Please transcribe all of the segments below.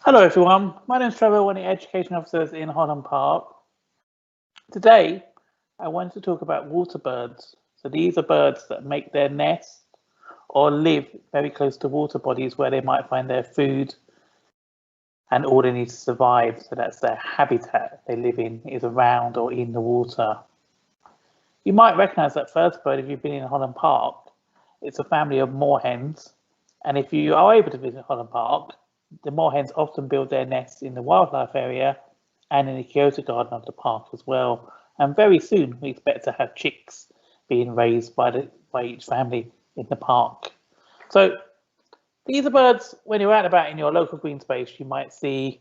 Hello everyone, my name is Trevor, one of the education officers in Holland Park. Today I wanted to talk about water birds. So these are birds that make their nest or live very close to water bodies where they might find their food and all they need to survive. So that's their habitat they live in, is around or in the water. You might recognise that first bird if you've been in Holland Park. It's a family of moorhens, and if you are able to visit Holland Park, the moorhens often build their nests in the wildlife area and in the Kyoto garden of the park as well. And very soon we expect to have chicks being raised by each family in the park. So these are birds, when you're out and about in your local green space, you might see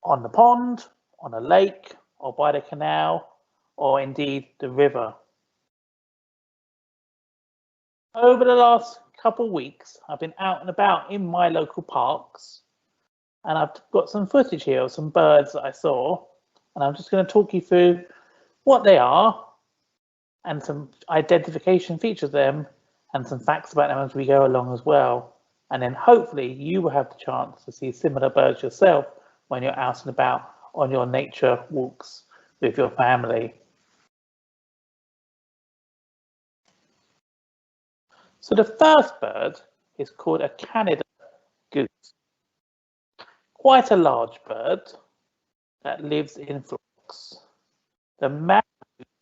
on the pond, on a lake, or by the canal, or indeed the river. Over the last couple of weeks, I've been out and about in my local parks, and I've got some footage here of some birds that I saw, and I'm just going to talk you through what they are and some identification features of them and some facts about them as we go along as well. And then hopefully you will have the chance to see similar birds yourself when you're out and about on your nature walks with your family. So the first bird is called a Canada goose. Quite a large bird that lives in flocks. The male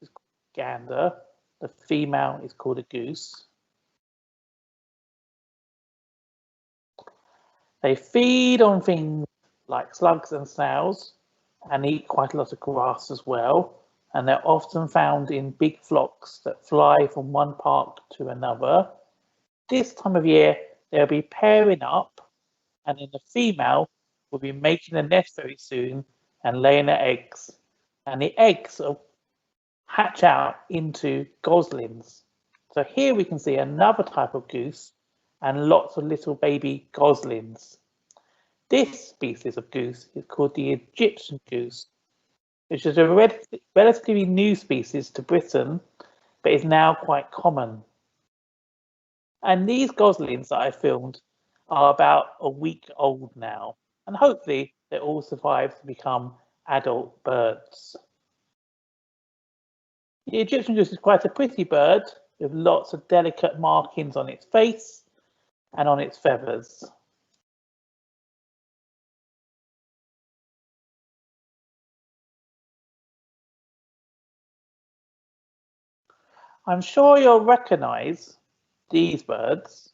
is called a gander, the female is called a goose. They feed on things like slugs and snails and eat quite a lot of grass as well. And they're often found in big flocks that fly from one park to another. This time of year, they'll be pairing up, and then the female will be making a nest very soon and laying her eggs. And the eggs will hatch out into goslings. So here we can see another type of goose and lots of little baby goslings. This species of goose is called the Egyptian goose, which is a relatively new species to Britain, but is now quite common. And these goslings that I filmed are about a week old now, and hopefully they all survive to become adult birds. The Egyptian goose is quite a pretty bird with lots of delicate markings on its face and on its feathers. I'm sure you'll recognise these birds.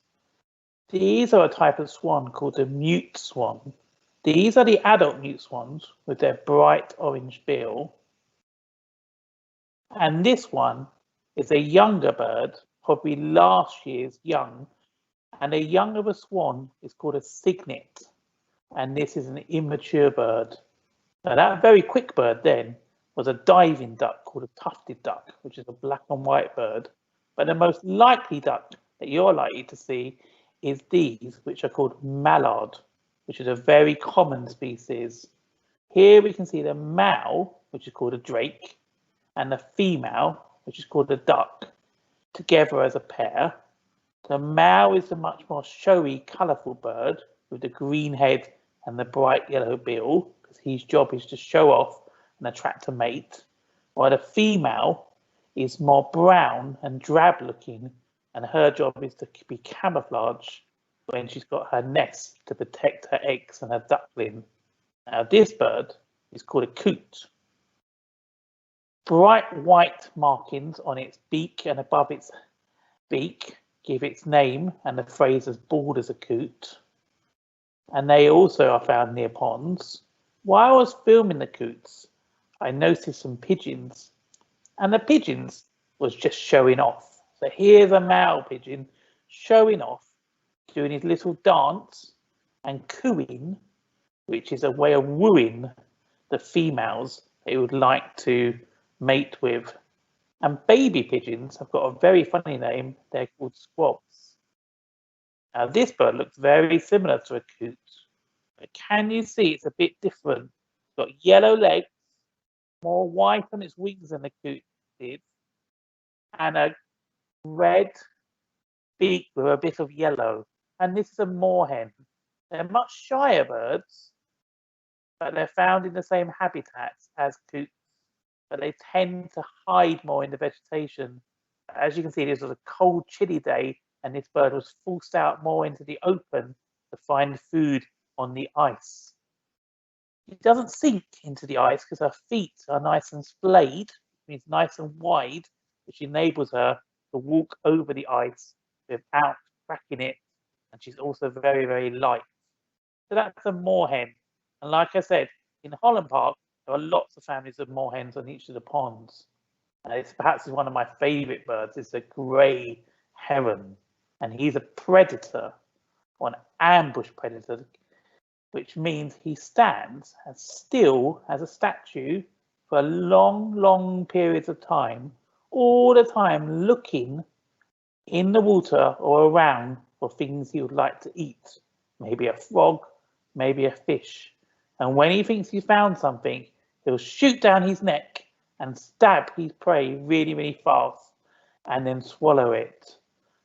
These are a type of swan called the mute swan. These are the adult mute swans with their bright orange bill. And this one is a younger bird, probably last year's young. And a young of a swan is called a cygnet. And this is an immature bird. Now that very quick bird then was a diving duck called a tufted duck, which is a black and white bird. But the most likely duck that you're likely to see is these, which are called mallard, which is a very common species. Here we can see the male, which is called a drake, and the female, which is called a duck, together as a pair. The male is a much more showy, colourful bird with the green head and the bright yellow bill, because his job is to show off and attract a mate, while the female is more brown and drab looking, and her job is to be camouflage when she's got her nest to protect her eggs and her duckling. Now this bird is called a coot. Bright white markings on its beak and above its beak give its name and the phrase as bald as a coot. And they also are found near ponds. While I was filming the coots, I noticed some pigeons, and the pigeons was just showing off. So here's a male pigeon showing off, doing his little dance and cooing, which is a way of wooing the females that he would like to mate with. And baby pigeons have got a very funny name. They're called squabs. Now this bird looks very similar to a coot, but can you see it's a bit different? It's got yellow legs, more white on its wings than the coot did, and a red beak with a bit of yellow. And this is a moorhen. They're much shyer birds, but they're found in the same habitats as coots, but they tend to hide more in the vegetation. As you can see, this was a cold, chilly day, and this bird was forced out more into the open to find food on the ice. She doesn't sink into the ice because her feet are nice and splayed, which means nice and wide, which enables her to walk over the ice without cracking it. And she's also very, very light. So that's a moorhen. And like I said, in Holland Park, there are lots of families of moorhens on each of the ponds. And it's perhaps one of my favourite birds. It's a grey heron. And he's a predator, or an ambush predator, which means he stands as still as a statue for long, long periods of time, all the time looking in the water or around for things he would like to eat. Maybe a frog, maybe a fish. And when he thinks he's found something, he'll shoot down his neck and stab his prey really, really fast and then swallow it.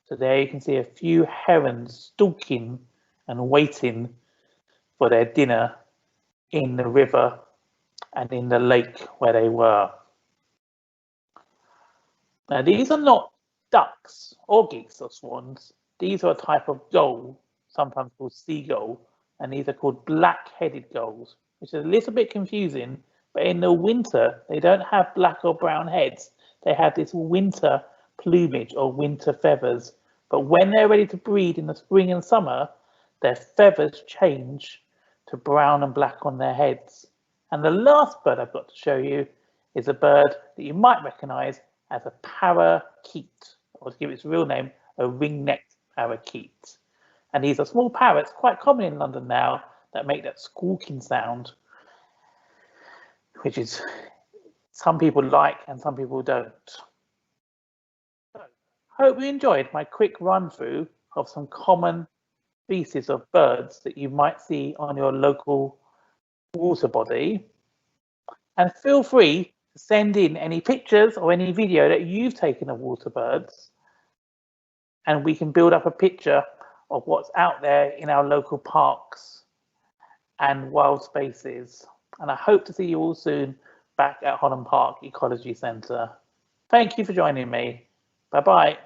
So there you can see a few herons stalking and waiting for their dinner in the river and in the lake where they were. Now, these are not ducks or geese or swans. These are a type of gull, sometimes called seagull, and these are called black-headed gulls, which is a little bit confusing, but in the winter, they don't have black or brown heads. They have this winter plumage or winter feathers, but when they're ready to breed in the spring and summer, their feathers change to brown and black on their heads. And the last bird I've got to show you is a bird that you might recognise as a parakeet, or to give its real name, a ring-necked parakeet. And these are small parrots, quite common in London now, that make that squawking sound, which is some people like and some people don't. So, hope you enjoyed my quick run through of some common species of birds that you might see on your local water body, and feel free to send in any pictures or any video that you've taken of water birds, and we can build up a picture of what's out there in our local parks and wild spaces. And I hope to see you all soon back at Holland Park Ecology Centre. Thank you for joining me. Bye bye.